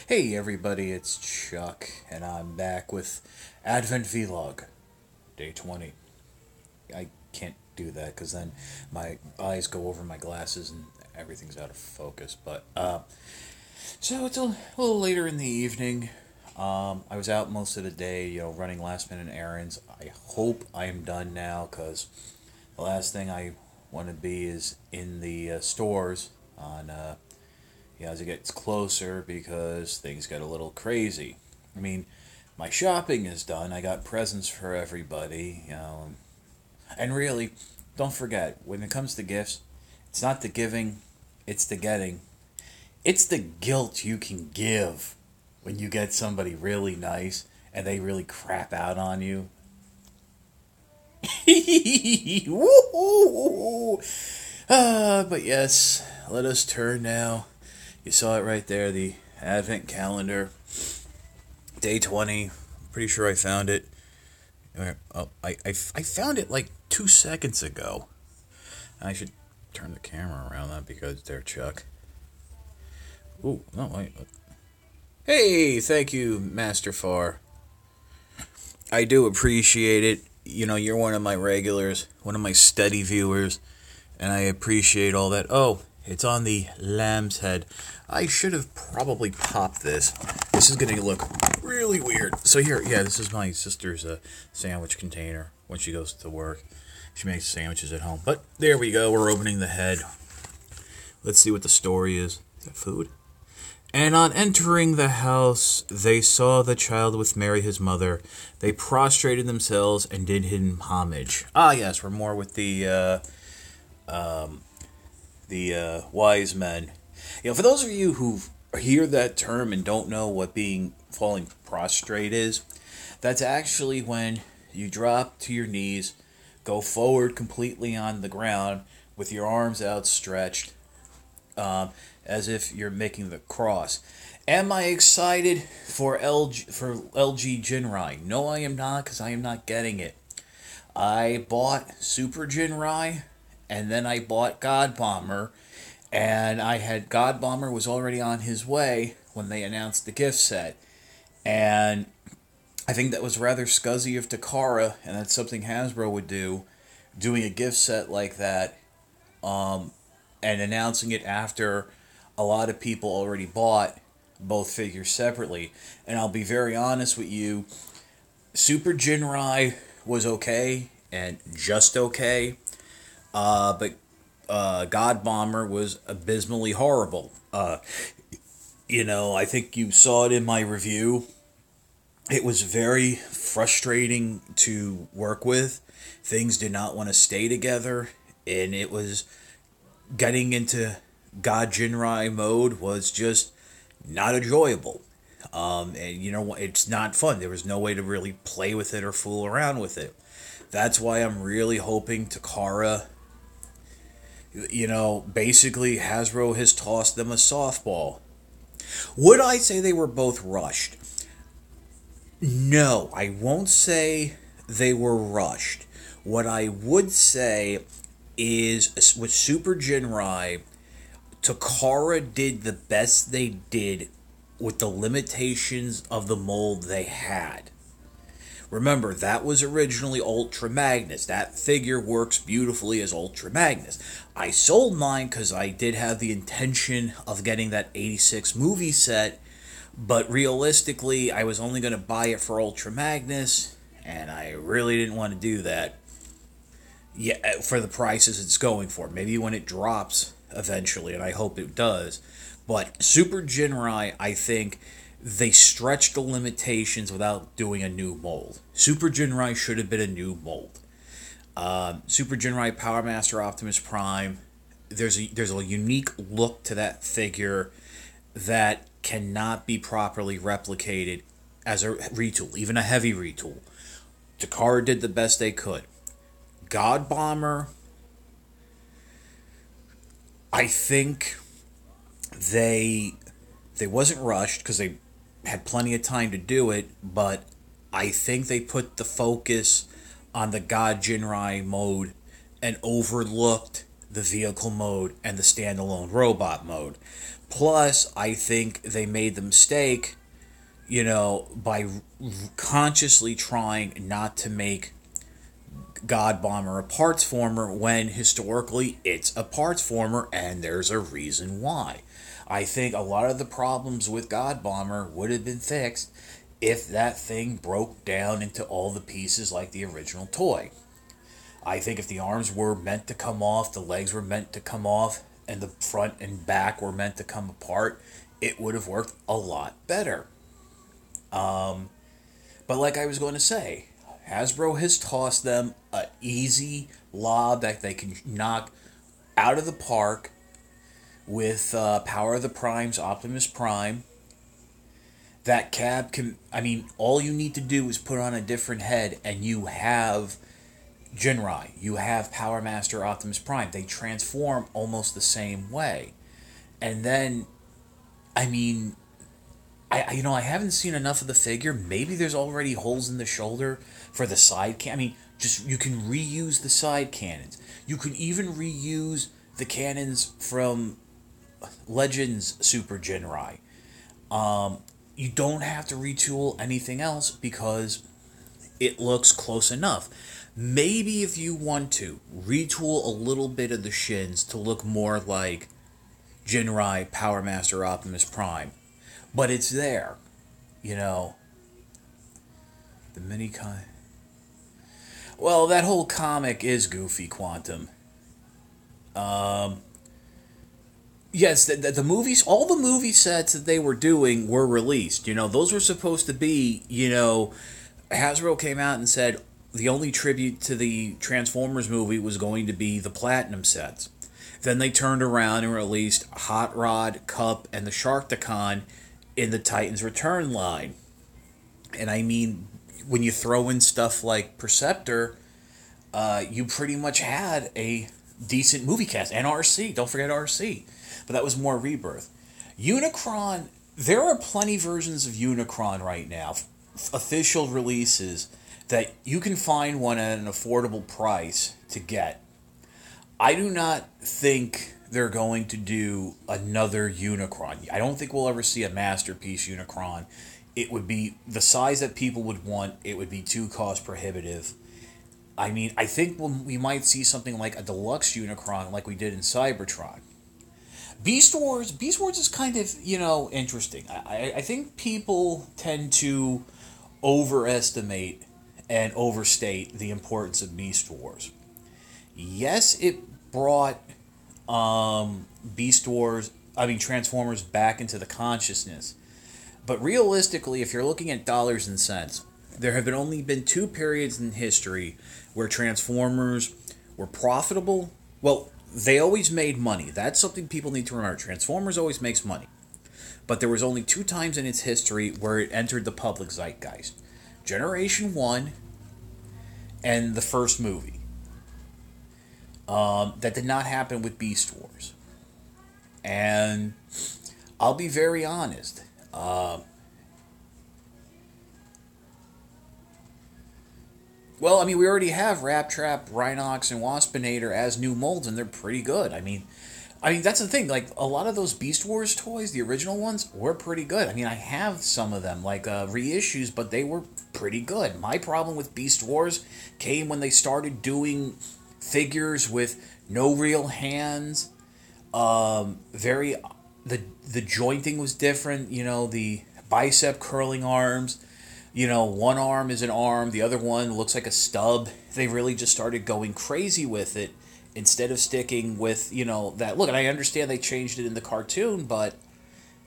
Hey everybody, it's Chuck, and I'm back with Advent Vlog, Day 20. I can't do that because then my eyes go over my glasses and everything's out of focus. So it's a little later in the evening. I was out most of the day, running last minute errands. I hope I am done now because the last thing I want to be is in the stores on as it gets closer because things get a little crazy. I mean, my shopping is done. I got presents for everybody. And really, don't forget, when it comes to gifts, it's not the giving, it's the getting. It's the guilt you can give when you get somebody really nice and they really crap out on you. Woo! But yes, let us turn now. You saw it right there, the Advent calendar, day 20. Pretty sure I found it. Oh, I found it like 2 seconds ago. I should turn the camera around that because there, Chuck. Ooh, no, wait. Hey, thank you, Master Far. I do appreciate it. You're one of my regulars, one of my steady viewers, and I appreciate all that. Oh, it's on the lamb's head. I should have probably popped this. This is going to look really weird. So here, this is my sister's sandwich container when she goes to work. She makes sandwiches at home. But there we go. We're opening the head. Let's see what the story is. Is that food? And on entering the house, they saw the child with Mary, his mother. They prostrated themselves and did him homage. Ah, yes, we're more with the wise men. For those of you who hear that term and don't know what falling prostrate is, that's actually when you drop to your knees, go forward completely on the ground with your arms outstretched, as if you're making the cross. Am I excited for LG Jinrai? No, I am not, because I am not getting it. I bought Super Jinrai, and then I bought God Bomber, and God Bomber was already on his way when they announced the gift set. And I think that was rather scuzzy of Takara, and that's something Hasbro would do, doing a gift set like that, and announcing it after a lot of people already bought both figures separately. And I'll be very honest with you, Super Jinrai was okay, and just okay, but God Bomber was abysmally horrible. I think you saw it in my review. It was very frustrating to work with. Things did not want to stay together, and it was getting into God Jinrai mode was just not enjoyable. And it's not fun. There was no way to really play with it or fool around with it. That's why I'm really hoping Takara, basically Hasbro has tossed them a softball. Would I say they were both rushed? No, I won't say they were rushed. What I would say is with Super Jinrai, Takara did the best they did with the limitations of the mold they had. Remember, that was originally Ultra Magnus. That figure works beautifully as Ultra Magnus. I sold mine because I did have the intention of getting that 86 movie set, but realistically, I was only going to buy it for Ultra Magnus, and I really didn't want to do that. Yeah, for the prices it's going for. Maybe when it drops eventually, and I hope it does. But Super Jinrai, I think they stretched the limitations without doing a new mold. Super Jinrai should have been a new mold. Super Jinrai Power Master Optimus Prime, there's a unique look to that figure that cannot be properly replicated as a retool, even a heavy retool. Takara did the best they could. God Bomber, I think they wasn't rushed because they had plenty of time to do it, but I think they put the focus on the God Jinrai mode and overlooked the vehicle mode and the standalone robot mode. Plus, I think they made the mistake, by consciously trying not to make God Bomber a parts former when historically it's a parts former, and there's a reason why. I think a lot of the problems with God Bomber would have been fixed if that thing broke down into all the pieces like the original toy. I think if the arms were meant to come off, the legs were meant to come off, and the front and back were meant to come apart, it would have worked a lot better. But like I was going to say, Hasbro has tossed them an easy lob that they can knock out of the park with Power of the Prime's Optimus Prime. That cab can, all you need to do is put on a different head and you have Jinrai. You have Power Master Optimus Prime. They transform almost the same way. And then, I haven't seen enough of the figure. Maybe there's already holes in the shoulder for the side you can reuse the side cannons. You can even reuse the cannons from Legends Super Jinrai. You don't have to retool anything else because it looks close enough. Maybe if you want to, retool a little bit of the shins to look more like Jinrai Power Master Optimus Prime. But it's there, The mini Well, that whole comic is goofy, Quantum. Yes, the movies, all the movie sets that they were doing were released. Those were supposed to be, Hasbro came out and said the only tribute to the Transformers movie was going to be the Platinum sets. Then they turned around and released Hot Rod, Cup, and the Sharkticon in the Titans Return line. And when you throw in stuff like Perceptor, you pretty much had a decent movie cast. And RC, don't forget RC. But that was more Rebirth. Unicron, there are plenty versions of Unicron right now, official releases, that you can find one at an affordable price to get. I do not think they're going to do another Unicron. I don't think we'll ever see a masterpiece Unicron. It would be the size that people would want. It would be too cost prohibitive. I think we might see something like a deluxe Unicron like we did in Cybertron. Beast Wars is kind of, interesting. I think people tend to overestimate and overstate the importance of Beast Wars. Yes, it brought Transformers back into the consciousness. But realistically, if you're looking at dollars and cents, there have only been two periods in history where Transformers were profitable. Well, they always made money. That's something people need to remember. Transformers always makes money. But there was only two times in its history where it entered the public zeitgeist. Generation 1 and the first movie. That did not happen with Beast Wars. And I'll be very honest. We already have Raptrap, Rhinox, and Waspinator as new molds, and they're pretty good. That's the thing. Like, a lot of those Beast Wars toys, the original ones, were pretty good. I have some of them, like reissues, but they were pretty good. My problem with Beast Wars came when they started doing figures with no real hands. The jointing was different. The bicep curling arms. One arm is an arm, the other one looks like a stub. They really just started going crazy with it instead of sticking with, that look. And I understand they changed it in the cartoon, but,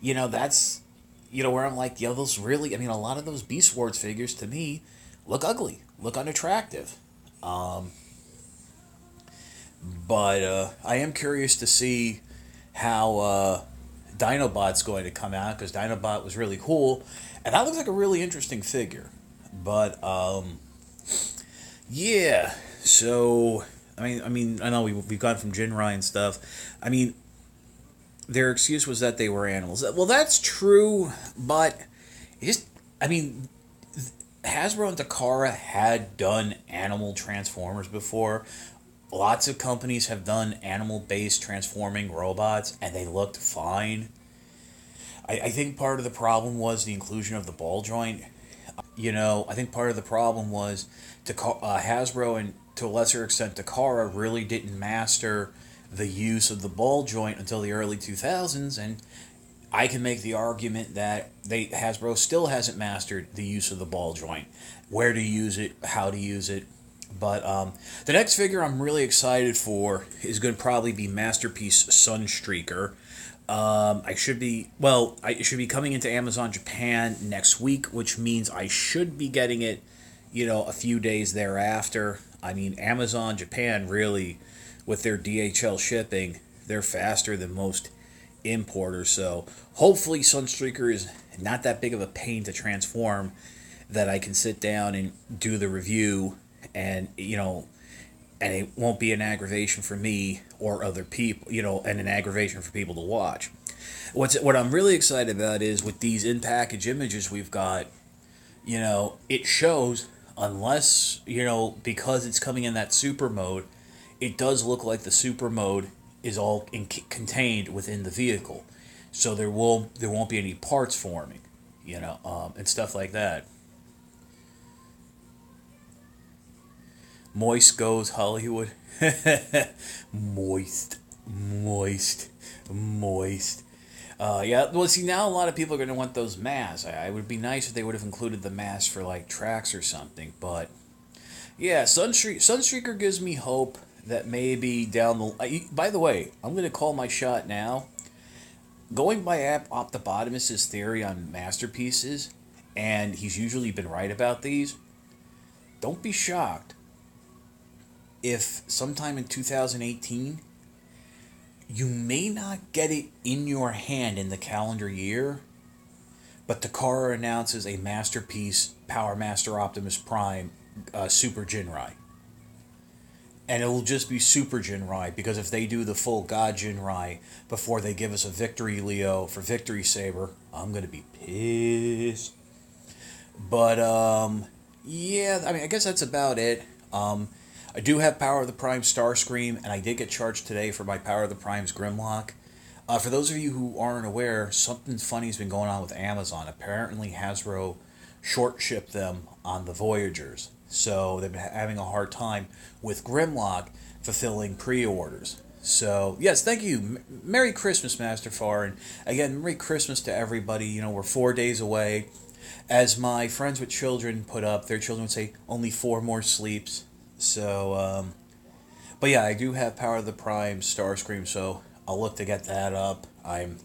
that's, where I'm like, those really, a lot of those Beast Wars figures to me look ugly, look unattractive. But I am curious to see how Dinobot's going to come out, because Dinobot was really cool. And that looks like a really interesting figure. But, yeah. So, I know we've gone from Jinrai and stuff. Their excuse was that they were animals. Well, that's true, but Hasbro and Takara had done animal Transformers before. Lots of companies have done animal-based transforming robots, and they looked fine. I think part of the problem was the inclusion of the ball joint. I think part of the problem was Hasbro and to a lesser extent Takara really didn't master the use of the ball joint until the early 2000s, and I can make the argument that Hasbro still hasn't mastered the use of the ball joint, where to use it, how to use it. But the next figure I'm really excited for is going to probably be Masterpiece Sunstreaker. I should be coming into Amazon Japan next week, which means I should be getting it, a few days thereafter. I mean, Amazon Japan really, with their DHL shipping, they're faster than most importers. So hopefully Sunstreaker is not that big of a pain to transform, that I can sit down and do the review, and and it won't be an aggravation for me or other people, and an aggravation for people to watch. What I'm really excited about is with these in-package images we've got, it shows, unless, because it's coming in that super mode, it does look like the super mode is all contained within the vehicle. So there won't be any parts forming, and stuff like that. Moist goes Hollywood. Moist, moist, moist. Yeah, well, see, now a lot of people are going to want those masks. It would be nice if they would have included the mask for, like, tracks or something. But, yeah, Sunstreaker gives me hope that maybe down the... By the way, I'm going to call my shot now. Going by Optibotimus's theory on masterpieces, and he's usually been right about these, don't be shocked if sometime in 2018 you may not get it in your hand in the calendar year, but Takara announces a Masterpiece Power Master Optimus Prime Super Jinrai. And it will just be Super Jinrai, because if they do the full God Jinrai before they give us a Victory Leo for Victory Saber, I'm going to be pissed. But, yeah, I mean, I guess that's about it. I do have Power of the Prime Starscream, and I did get charged today for my Power of the Prime's Grimlock. For those of you who aren't aware, something funny has been going on with Amazon. Apparently Hasbro short shipped them on the Voyagers. So they've been having a hard time with Grimlock fulfilling pre-orders. So, yes, thank you. Merry Christmas, Master Far. And again, Merry Christmas to everybody. We're 4 days away. As my friends with children put up, their children would say, only 4 more sleeps. So, but yeah, I do have Power of the Prime Starscream, so I'll look to get that up. I'm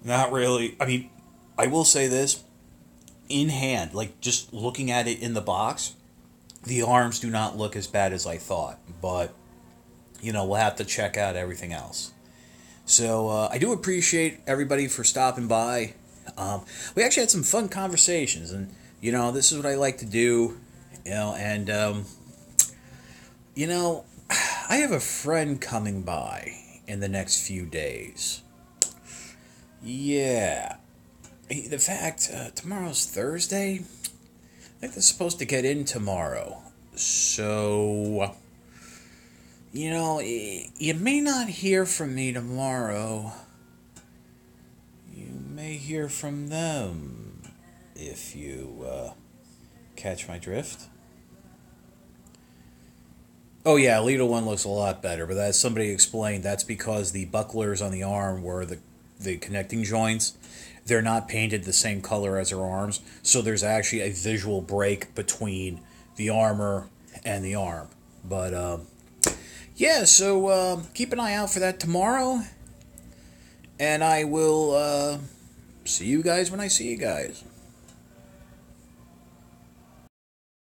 not really... I mean, I will say this. In hand, like just looking at it in the box, the arms do not look as bad as I thought. But, we'll have to check out everything else. So, I do appreciate everybody for stopping by. We actually had some fun conversations, and, this is what I like to do, and, I have a friend coming by in the next few days. Yeah. In fact, tomorrow's Thursday. I think they're supposed to get in tomorrow. So, you may not hear from me tomorrow. You may hear from them, if you catch my drift. Oh yeah, Alita 1 looks a lot better, but as somebody explained, that's because the bucklers on the arm were the connecting joints. They're not painted the same color as her arms, so there's actually a visual break between the armor and the arm. But, yeah, so keep an eye out for that tomorrow, and I will see you guys when I see you guys.